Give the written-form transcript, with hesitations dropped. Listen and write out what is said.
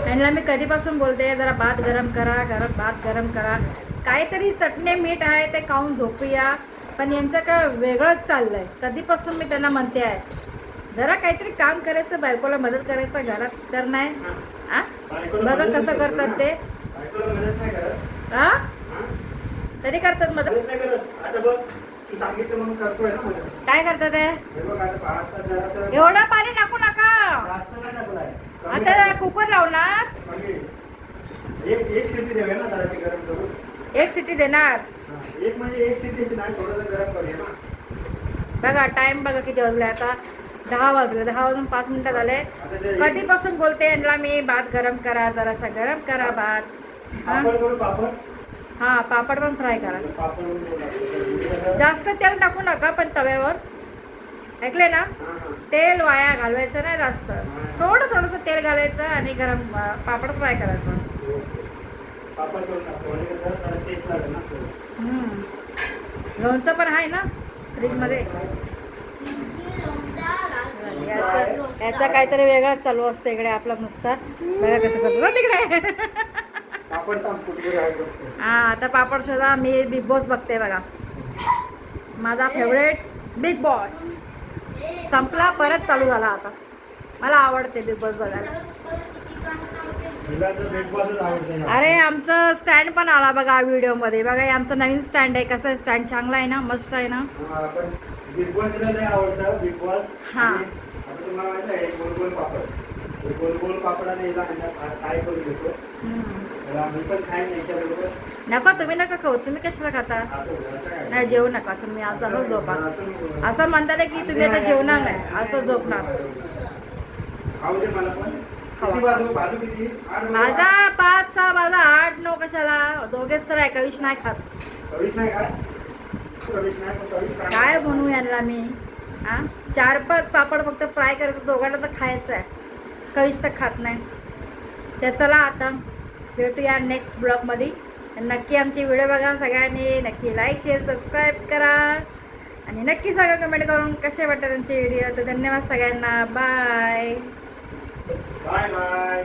यांना मी कधीपासून बोलते जरा भात गरम करा, भात गरम करा, काहीतरी चटणी मीठ आहे ते खाऊन झोपूया. पण यांचं काय वेगळंच चाललंय. कधीपासून मी त्यांना म्हणते आहे जरा काहीतरी काम करायचं, बायकोला मदत करायचं घरात, तर नाही. बघा कसं करतात ते. हा कधी करतात मदत? काय करतात ते? एवढं पाणी टाकू नका. आता कुकर लावणार, एक शिट्टी देऊया ना जराशी गरम करून. एक सिटी देणार. एक म्हणजे एक शिट्टी नाही, थोडंसं गरम करूया ना. बघा टाइम बघा किती वाजले आता. 10 वाजले. 10 वाजून 5 मिनिटं झाले. कधीपासून बोलते यांना मी भात गरम करा, जरासा गरम करा भात. हा पापड पण फ्राय करा. जास्त तेल टाकू नका पण तव्यावर, ऐकले ना. तेल वाया घालवायचं नाही जास्त. थोडंसं तेल घालायचं आणि गरम पापड फ्राय करायचं. लोणचं पण आहे ना फ्रीजमध्ये. याचा काहीतरी वेगळाच चालू असतं इकडे आपला नुसता. बघा कसं करतो तिकडे. हा आता पापड शोधा. मी बिग बॉस बघते बघा. माझा फेवरेट बिग बॉस संपला, परत चालू झाला आता. मला आवडते बिग बॉस बघायला. अरे आमचं स्टँड पण आला बघा व्हिडिओ मध्ये. बघा हे आमचं नवीन स्टँड आहे. कसं आहे स्टँड? चांगला आहे ना, मस्त आहे ना. बिग बॉसला लय आवडतं बिग बॉस. हा तुम्हाला माहिती आहे गोल गोल पापडाने काय करून घेतो. मी पण खाईन याच्याबरोबर. नका तुम्ही नका खाऊ. तुम्ही कशाला खाता? नाही जेवू नका तुम्ही. आज असं झोपा. असं म्हणतात की तुम्ही आता जेवणार नाही, असं झोपणार. माझा 5, 6 माझा 8, 9 कशाला? दोघेच तर आहे. कविश नाही खात. काय बनवू यांना मी? 4-5 पापड फक्त फ्राय करायचं. दोघांना तर खायचं आहे. कविश तर खात नाही. तर चला आता भेटूया नेक्स्ट ब्लॉगमध्ये. नक्की आमची व्हिडिओ बघा सगळ्यांनी. नक्की लाईक शेअर सबस्क्राईब करा आणि नक्की सांगा कमेंट करून कसे वाटतात आमचे व्हिडिओ. तर धन्यवाद सगळ्यांना. Bye bye bye.